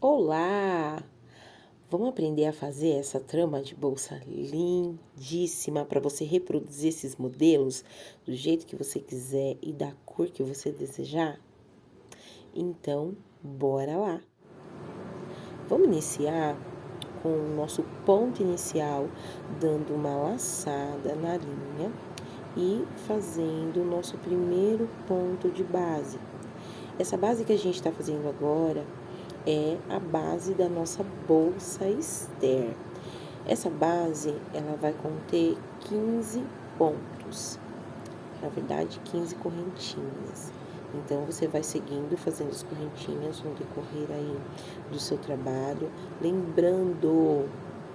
Olá! Vamos aprender a fazer essa trama de bolsa lindíssima para você reproduzir esses modelos do jeito que você quiser e da cor que você desejar? Então, bora lá! Vamos iniciar com o nosso ponto inicial, dando uma laçada na linha e fazendo o nosso primeiro ponto de base. Essa base que a gente está fazendo agora é a base da nossa bolsa Esther. Essa base, ela vai conter 15 pontos, na verdade 15 correntinhas. Então, você vai seguindo, fazendo as correntinhas no decorrer aí do seu trabalho, lembrando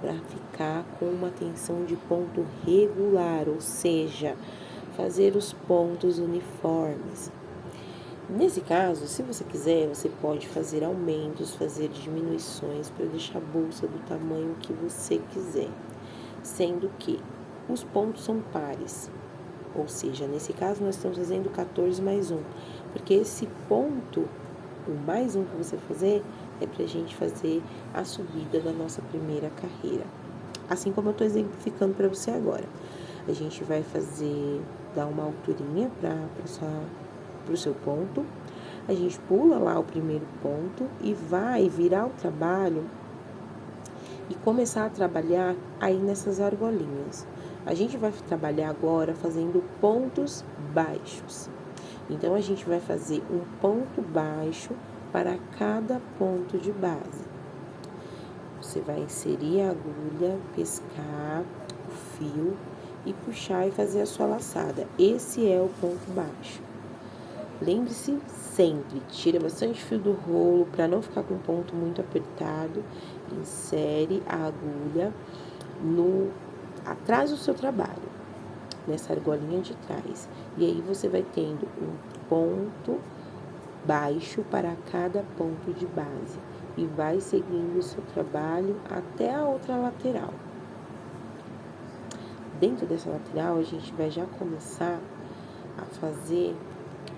para ficar com uma tensão de ponto regular, ou seja, fazer os pontos uniformes. Nesse caso, se você quiser, você pode fazer aumentos, fazer diminuições para deixar a bolsa do tamanho que você quiser, sendo que os pontos são pares, ou seja, nesse caso nós estamos fazendo 14 mais 1, porque esse ponto, o mais 1 que você fazer, é para a gente fazer a subida da nossa primeira carreira. Assim como eu estou exemplificando para você agora. A gente vai dar uma alturinha para o seu ponto, a gente pula lá o primeiro ponto e vai virar o trabalho e começar a trabalhar aí nessas argolinhas. A gente vai trabalhar agora fazendo pontos baixos. Então, a gente vai fazer um ponto baixo para cada ponto de base. Você vai inserir a agulha, pescar o fio e puxar e fazer a sua laçada. Esse é o ponto baixo. Lembre-se sempre, tira bastante fio do rolo para não ficar com o ponto muito apertado. Insere a agulha atrás do seu trabalho, nessa argolinha de trás. E aí você vai tendo um ponto baixo para cada ponto de base. E vai seguindo o seu trabalho até a outra lateral. Dentro dessa lateral, a gente vai já começar a fazer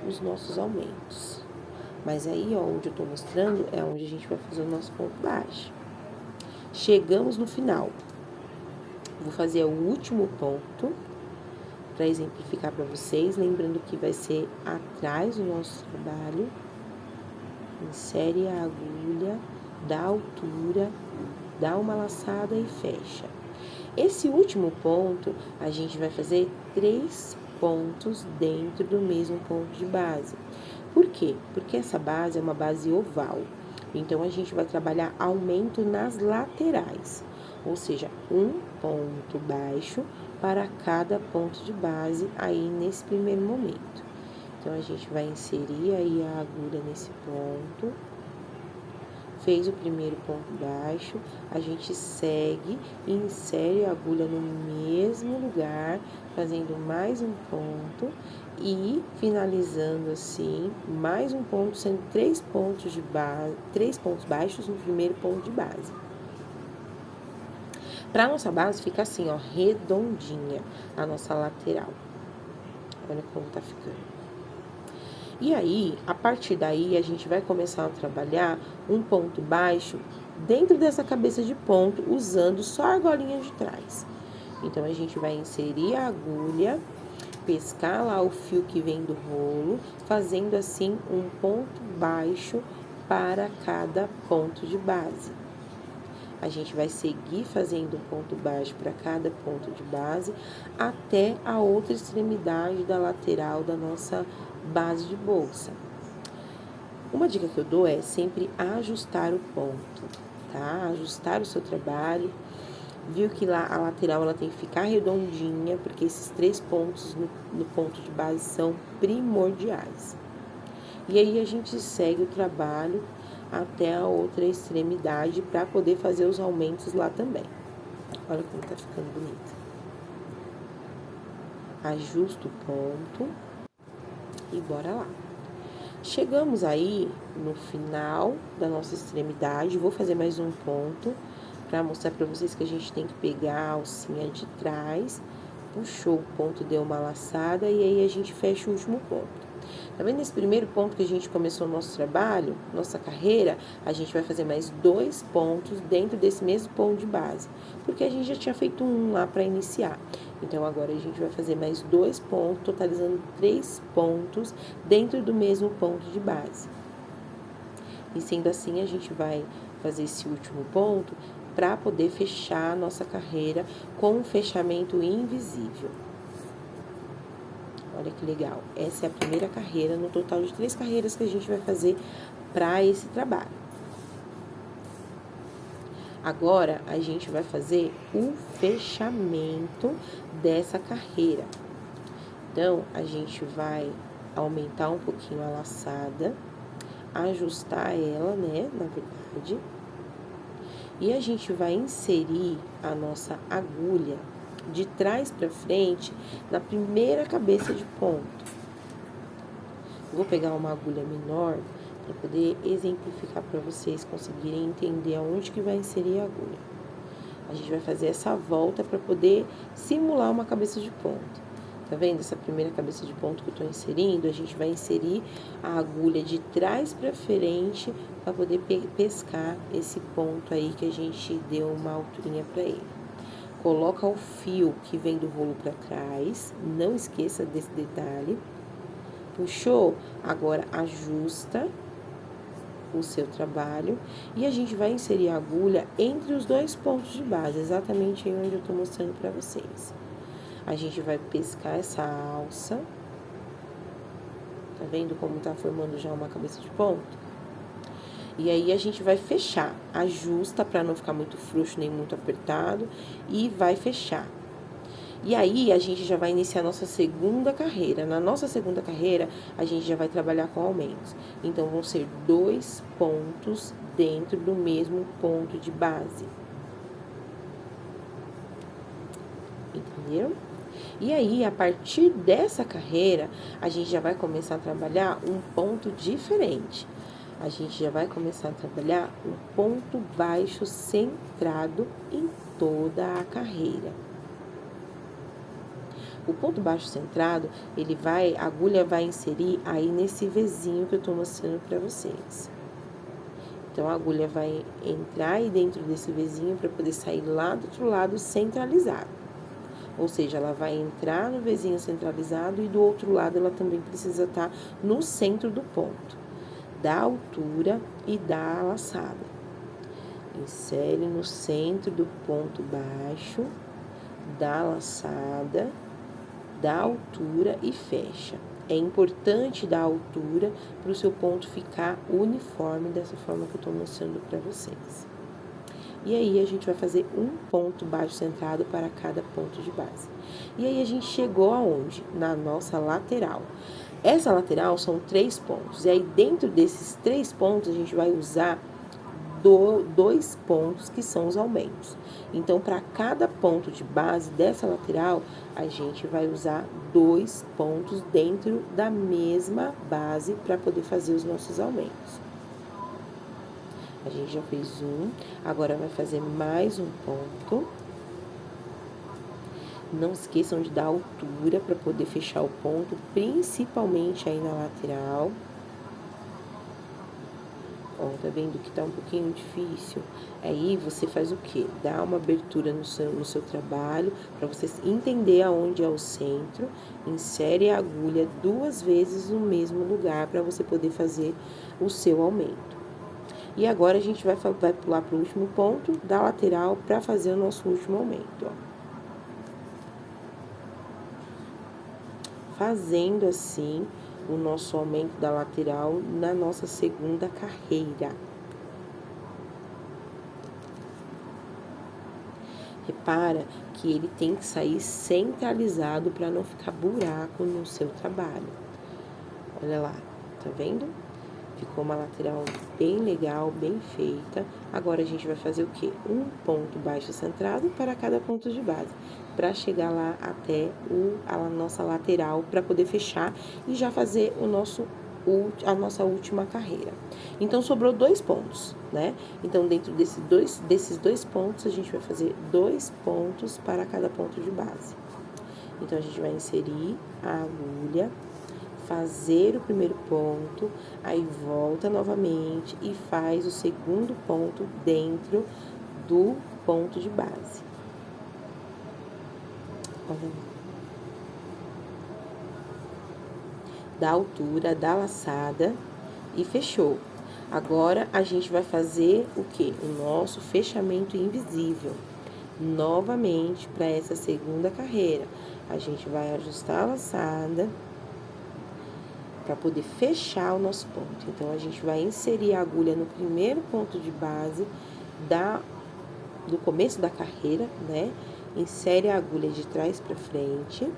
os nossos aumentos. Mas aí, ó, onde eu tô mostrando, é onde a gente vai fazer o nosso ponto baixo. Chegamos no final. Vou fazer o último ponto, para exemplificar para vocês, lembrando que vai ser atrás do nosso trabalho. Insere a agulha, dá altura, dá uma laçada e fecha. Esse último ponto, a gente vai fazer 3 pontos dentro do mesmo ponto de base. Por quê? Porque essa base é uma base oval. Então, a gente vai trabalhar aumento nas laterais. Ou seja, um ponto baixo para cada ponto de base aí nesse primeiro momento. Então, a gente vai inserir aí a agulha nesse ponto. Fez o primeiro ponto baixo, a gente segue e insere a agulha no mesmo lugar, fazendo mais um ponto e finalizando assim, mais um ponto, sendo 3 pontos de base, 3 pontos baixos no primeiro ponto de base. Para a nossa base fica assim, ó, redondinha, a nossa lateral. Olha como tá ficando. E aí, a partir daí, a gente vai começar a trabalhar um ponto baixo dentro dessa cabeça de ponto, usando só a argolinha de trás. Então, a gente vai inserir a agulha, pescar lá o fio que vem do rolo, fazendo assim um ponto baixo para cada ponto de base. A gente vai seguir fazendo um ponto baixo para cada ponto de base, até a outra extremidade da lateral da nossa base de bolsa. Uma dica que eu dou é sempre ajustar o ponto, tá? Ajustar o seu trabalho. Viu que lá a lateral ela tem que ficar redondinha, porque esses 3 pontos no ponto de base são primordiais. E aí a gente segue o trabalho até a outra extremidade para poder fazer os aumentos lá também. Olha como tá ficando bonito. Ajusta o ponto e bora lá. Chegamos aí no final da nossa extremidade, vou fazer mais um ponto para mostrar para vocês que a gente tem que pegar a alcinha de trás, puxou o ponto, deu uma laçada e aí a gente fecha o último ponto. Tá vendo esse primeiro ponto que a gente começou o nosso trabalho, nossa carreira? A gente vai fazer mais 2 pontos dentro desse mesmo ponto de base, porque a gente já tinha feito um lá para iniciar. Então, agora a gente vai fazer mais 2 pontos, totalizando 3 pontos dentro do mesmo ponto de base. E sendo assim, a gente vai fazer esse último ponto para poder fechar a nossa carreira com um fechamento invisível. Olha que legal. Essa é a primeira carreira, no total de 3 carreiras que a gente vai fazer para esse trabalho. Agora, a gente vai fazer o fechamento dessa carreira. Então, a gente vai aumentar um pouquinho a laçada, ajustar ela, né, na verdade. E a gente vai inserir a nossa agulha de trás para frente na primeira cabeça de ponto. Vou pegar uma agulha menor para poder exemplificar para vocês conseguirem entender aonde que vai inserir a agulha. A gente vai fazer essa volta para poder simular uma cabeça de ponto. Tá vendo essa primeira cabeça de ponto que eu tô inserindo? A gente vai inserir a agulha de trás para frente para poder pescar esse ponto aí que a gente deu uma alturinha para ele. Coloca o fio que vem do rolo para trás, não esqueça desse detalhe. Puxou? Agora ajusta o seu trabalho e a gente vai inserir a agulha entre os 2 pontos de base, exatamente aí onde eu tô mostrando para vocês. A gente vai pescar essa alça. Tá vendo como tá formando já uma cabeça de ponto? E aí, a gente vai fechar. Ajusta para não ficar muito frouxo nem muito apertado. E vai fechar. E aí, a gente já vai iniciar a nossa segunda carreira. Na nossa segunda carreira, a gente já vai trabalhar com aumentos. Então, vão ser 2 pontos dentro do mesmo ponto de base. Entenderam? E aí, a partir dessa carreira, a gente já vai começar a trabalhar um ponto diferente. A gente já vai começar a trabalhar um ponto baixo centrado em toda a carreira. O ponto baixo centrado, a agulha vai inserir aí nesse Vzinho que eu tô mostrando pra vocês. Então, a agulha vai entrar aí dentro desse Vzinho para poder sair lá do outro lado centralizado. Ou seja, ela vai entrar no Vzinho centralizado e do outro lado ela também precisa estar no centro do ponto, da altura e da laçada. Insere no centro do ponto baixo, da laçada, da altura e fecha. É importante dar altura para o seu ponto ficar uniforme dessa forma que eu estou mostrando para vocês. E aí, a gente vai fazer um ponto baixo centrado para cada ponto de base. E aí, a gente chegou aonde? Na nossa lateral. Essa lateral são 3 pontos. E aí, dentro desses 3 pontos, a gente vai usar 2 pontos que são os aumentos. Então, para cada ponto de base dessa lateral, a gente vai usar 2 pontos dentro da mesma base para poder fazer os nossos aumentos. A gente já fez um, agora vai fazer mais um ponto. Não esqueçam de dar altura para poder fechar o ponto, principalmente aí na lateral. Ó, tá vendo que tá um pouquinho difícil? Aí, você faz o quê? Dá uma abertura no seu trabalho, para você entender aonde é o centro. Insere a agulha 2 vezes no mesmo lugar, para você poder fazer o seu aumento. E agora, a gente vai pular pro último ponto da lateral, para fazer o nosso último aumento, ó. Fazendo assim o nosso aumento da lateral na nossa segunda carreira. Repara que ele tem que sair centralizado para não ficar buraco no seu trabalho. Olha lá, tá vendo? Ficou uma lateral bem legal, bem feita. Agora, a gente vai fazer o quê? Um ponto baixo centrado para cada ponto de base, para chegar lá até a nossa lateral, para poder fechar e já fazer a nossa última carreira. Então, sobrou 2 pontos, né? Então, dentro desses dois pontos, a gente vai fazer 2 pontos para cada ponto de base. Então, a gente vai inserir a agulha, fazer o primeiro ponto, aí volta novamente e faz o segundo ponto dentro do ponto de base. Olha, da altura, da laçada e fechou. Agora, a gente vai fazer o quê? O nosso fechamento invisível. Novamente, para essa segunda carreira, a gente vai ajustar a laçada para poder fechar o nosso ponto. Então, a gente vai inserir a agulha no primeiro ponto de base do começo da carreira, né? Insere a agulha de trás para frente.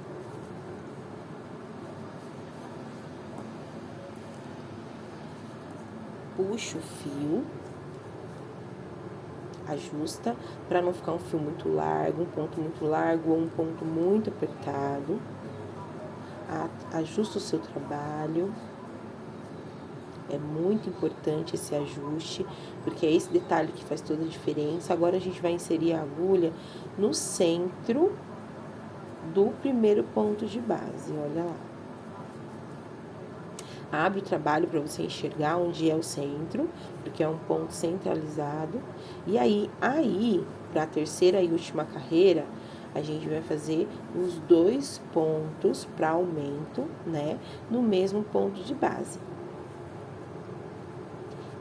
Puxa o fio, ajusta para não ficar um fio muito largo, um ponto muito largo ou um ponto muito apertado. Ajusta o seu trabalho. É muito importante esse ajuste, porque é esse detalhe que faz toda a diferença. Agora a gente vai inserir a agulha no centro do primeiro ponto de base, olha lá. Abre o trabalho para você enxergar onde é o centro, porque é um ponto centralizado. E aí para a terceira e última carreira, a gente vai fazer os 2 pontos para aumento, né, no mesmo ponto de base.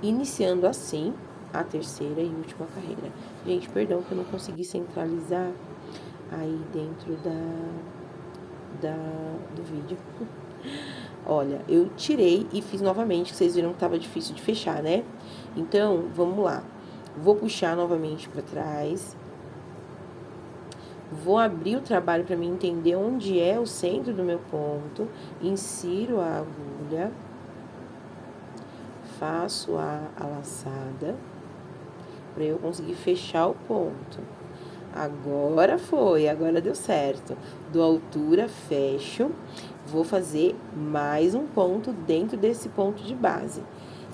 Iniciando assim a terceira e última carreira. Gente, perdão que eu não consegui centralizar aí dentro do vídeo. Olha, eu tirei e fiz novamente, que vocês viram que tava difícil de fechar, né? Então, vamos lá. Vou puxar novamente para trás. Vou abrir o trabalho para mim entender onde é o centro do meu ponto. Insiro a agulha. Faço a laçada para eu conseguir fechar o ponto. Agora foi, agora deu certo. Dou altura, fecho. Vou fazer mais um ponto dentro desse ponto de base.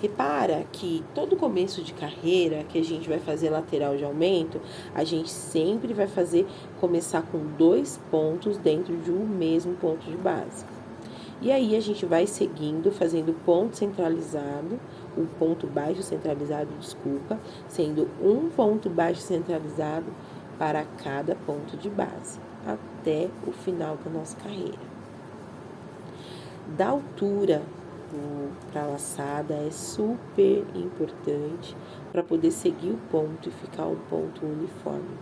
Repara que todo começo de carreira que a gente vai fazer lateral de aumento, a gente sempre vai começar com 2 pontos dentro de um mesmo ponto de base. E aí, a gente vai seguindo, fazendo ponto centralizado, o ponto baixo centralizado, desculpa, sendo um ponto baixo centralizado para cada ponto de base, até o final da nossa carreira. Da altura para a laçada é super importante para poder seguir o ponto e ficar um ponto uniforme.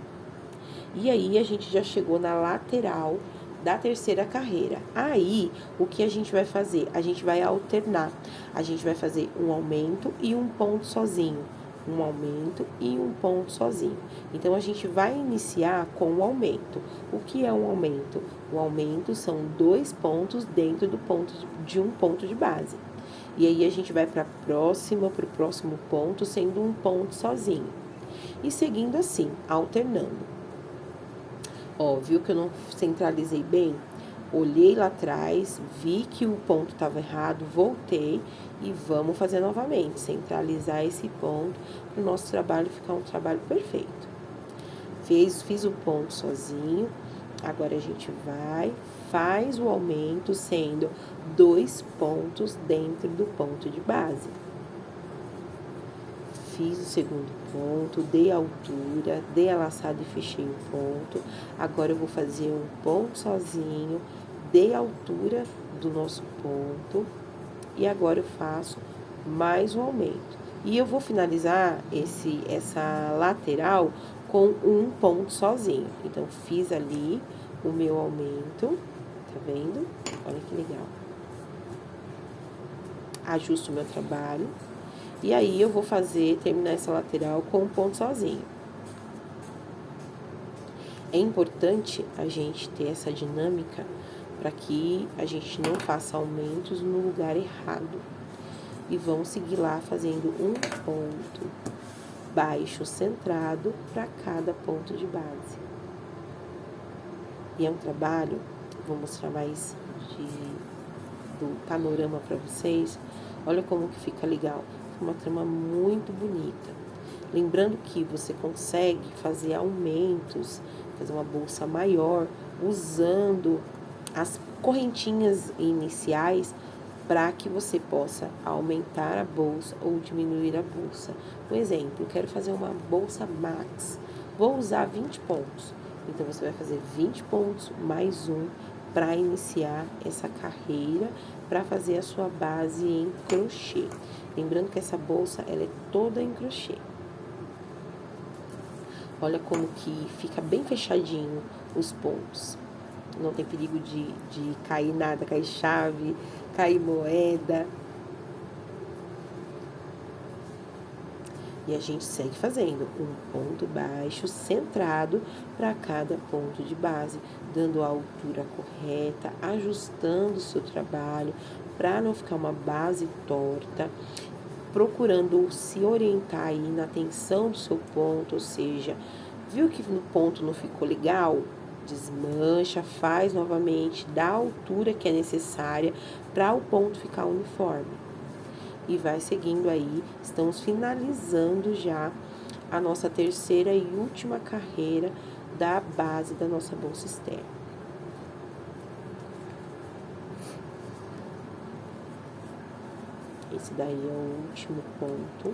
E aí, a gente já chegou na lateral da terceira carreira. Aí, o que a gente vai fazer? A gente vai alternar. A gente vai fazer um aumento e um ponto sozinho. Um aumento e um ponto sozinho. Então, a gente vai iniciar com o aumento. O que é um aumento? O aumento são 2 pontos dentro de um ponto de base. E aí, a gente vai para o próximo ponto, sendo um ponto sozinho. E seguindo assim, alternando. Ó, viu que eu não centralizei bem? Olhei lá atrás, vi que o ponto estava errado, voltei e vamos fazer novamente. Centralizar esse ponto para o nosso trabalho ficar um trabalho perfeito. Fiz o ponto sozinho, agora a gente faz o aumento sendo 2 pontos dentro do ponto de base. Fiz o segundo ponto, dei a altura, dei a laçada e fechei o ponto. Agora eu vou fazer um ponto sozinho, dei a altura do nosso ponto e agora eu faço mais um aumento. E eu vou finalizar essa lateral com um ponto sozinho. Então, fiz ali o meu aumento, tá vendo? Olha que legal. Ajusto o meu trabalho. E aí, eu vou terminar essa lateral com um ponto sozinho. É importante a gente ter essa dinâmica para que a gente não faça aumentos no lugar errado. E vamos seguir lá fazendo um ponto baixo centrado para cada ponto de base. E é um trabalho, vou mostrar mais do panorama para vocês. Olha como que fica legal. Uma trama muito bonita. Lembrando que você consegue fazer aumentos, fazer uma bolsa maior, usando as correntinhas iniciais para que você possa aumentar a bolsa ou diminuir a bolsa. Um exemplo, eu quero fazer uma bolsa max, vou usar 20 pontos. Então, você vai fazer 20 pontos mais um para iniciar essa carreira, para fazer a sua base em crochê. Lembrando que essa bolsa, ela é toda em crochê. Olha como que fica bem fechadinho os pontos. Não tem perigo de cair nada, cair chave, cair moeda. E a gente segue fazendo um ponto baixo centrado para cada ponto de base, dando a altura correta, ajustando o seu trabalho para não ficar uma base torta, procurando se orientar aí na tensão do seu ponto, ou seja, viu que no ponto não ficou legal? Desmancha, faz novamente, dá a altura que é necessária para o ponto ficar uniforme. E vai seguindo aí, estamos finalizando já a nossa terceira e última carreira da base da nossa bolsa externa. Esse daí é o último ponto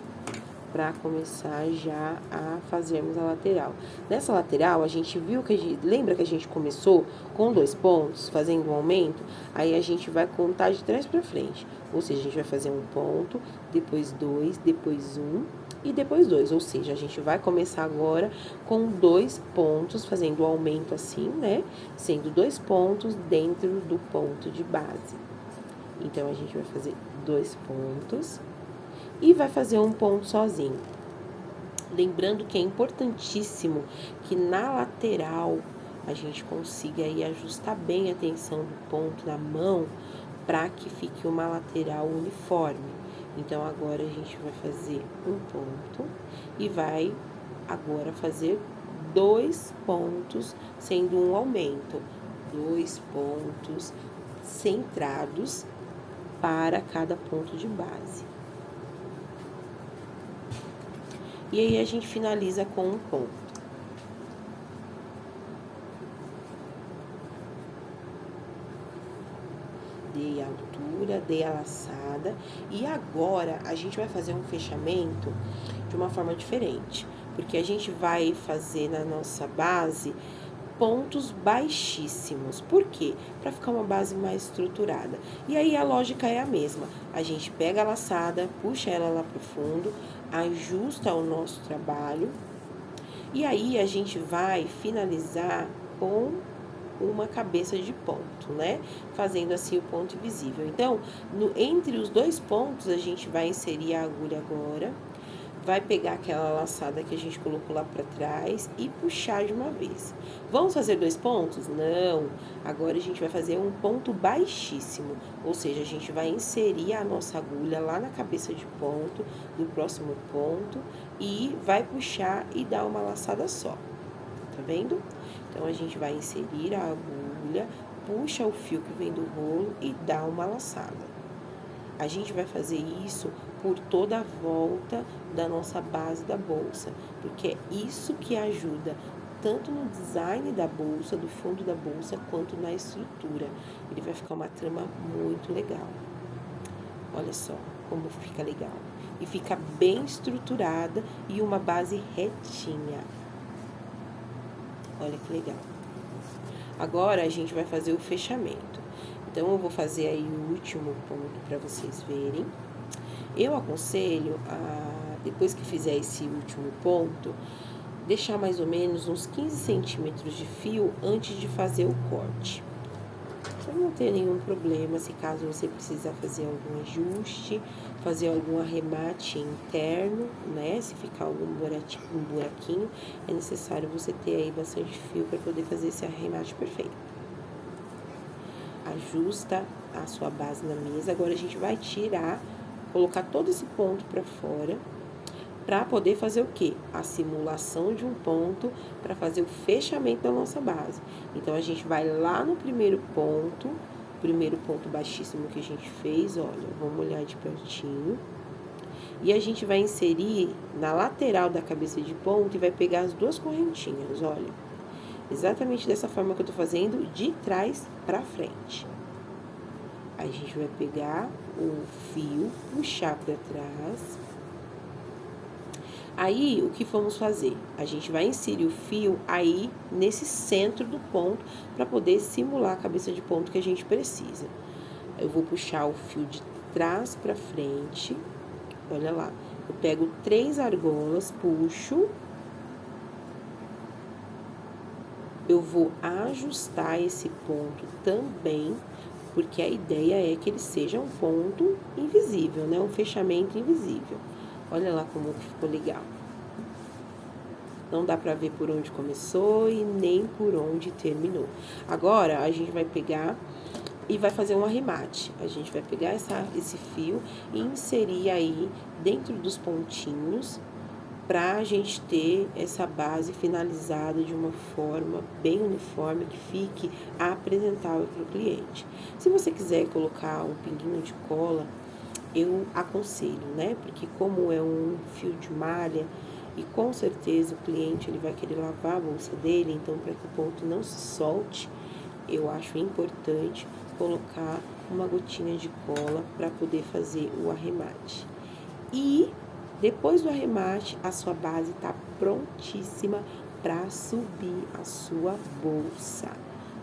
para começar já a fazermos a lateral. Nessa lateral, a gente viu lembra que a gente começou com 2 pontos, fazendo um aumento? Aí a gente vai contar de trás para frente. Ou seja, a gente vai fazer um ponto, depois 2, depois 1 e depois 2. Ou seja, a gente vai começar agora com 2 pontos, fazendo o aumento assim, né? Sendo 2 pontos dentro do ponto de base. Então, a gente vai fazer 2 pontos e vai fazer um ponto sozinho. Lembrando que é importantíssimo que na lateral a gente consiga aí ajustar bem a tensão do ponto na mão para que fique uma lateral uniforme. Então, agora a gente vai fazer um ponto e vai agora fazer 2 pontos, sendo um aumento. 2 pontos centrados para cada ponto de base. E aí, a gente finaliza com um ponto. Dei a altura, dei a laçada. E agora, a gente vai fazer um fechamento de uma forma diferente. Porque a gente vai fazer na nossa base pontos baixíssimos. Por quê? Para ficar uma base mais estruturada. E aí, a lógica é a mesma. A gente pega a laçada, puxa ela lá pro fundo, ajusta o nosso trabalho. E aí, a gente vai finalizar com uma cabeça de ponto, né? Fazendo assim o ponto invisível. Então, entre os 2 pontos, a gente vai inserir a agulha agora. Vai pegar aquela laçada que a gente colocou lá para trás e puxar de uma vez. Vamos fazer 2 pontos? Não. Agora, a gente vai fazer um ponto baixíssimo. Ou seja, a gente vai inserir a nossa agulha lá na cabeça de ponto, no próximo ponto, e vai puxar e dar uma laçada só. Tá vendo? Então, a gente vai inserir a agulha, puxa o fio que vem do rolo e dá uma laçada. A gente vai fazer isso por toda a volta da nossa base da bolsa, porque é isso que ajuda tanto no design da bolsa, do fundo da bolsa, quanto na estrutura. Ele vai ficar uma trama muito legal. Olha só como fica legal. E fica bem estruturada e uma base retinha. Olha que legal. Agora, a gente vai fazer o fechamento. Então, eu vou fazer aí o último ponto para vocês verem. Eu aconselho, depois que fizer esse último ponto, deixar mais ou menos uns 15 centímetros de fio antes de fazer o corte. Pra não ter nenhum problema, se caso você precisar fazer algum ajuste, fazer algum arremate interno, né? Se ficar algum buraquinho, é necessário você ter aí bastante fio para poder fazer esse arremate perfeito. Ajusta a sua base na mesa. Agora, a gente vai tirar, colocar todo esse ponto para fora, para poder fazer o quê? A simulação de um ponto para fazer o fechamento da nossa base. Então, a gente vai lá no primeiro ponto baixíssimo que a gente fez, olha, vamos olhar de pertinho. E a gente vai inserir na lateral da cabeça de ponto e vai pegar as 2 correntinhas, olha. Exatamente dessa forma que eu tô fazendo, de trás para frente. A gente vai pegar o fio, puxar para trás. Aí, o que vamos fazer? A gente vai inserir o fio aí nesse centro do ponto para poder simular a cabeça de ponto que a gente precisa. Eu vou puxar o fio de trás para frente. Olha lá. Eu pego 3 argolas, puxo. Eu vou ajustar esse ponto também, porque a ideia é que ele seja um ponto invisível, né? Um fechamento invisível. Olha lá como ficou legal. Não dá pra ver por onde começou e nem por onde terminou. Agora, a gente vai pegar e vai fazer um arremate. A gente vai pegar esse fio e inserir aí dentro dos pontinhos pra gente ter essa base finalizada de uma forma bem uniforme, que fique apresentável para o cliente. Se você quiser colocar um pinguinho de cola, eu aconselho, né? Porque como é um fio de malha, e com certeza o cliente ele vai querer lavar a bolsa dele, então para que o ponto não se solte, eu acho importante colocar uma gotinha de cola para poder fazer o arremate. E depois do arremate, a sua base está prontíssima para subir a sua bolsa.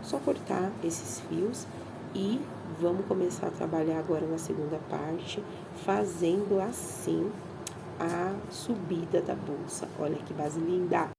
Só cortar esses fios e vamos começar a trabalhar agora na segunda parte, fazendo assim a subida da bolsa. Olha que base linda!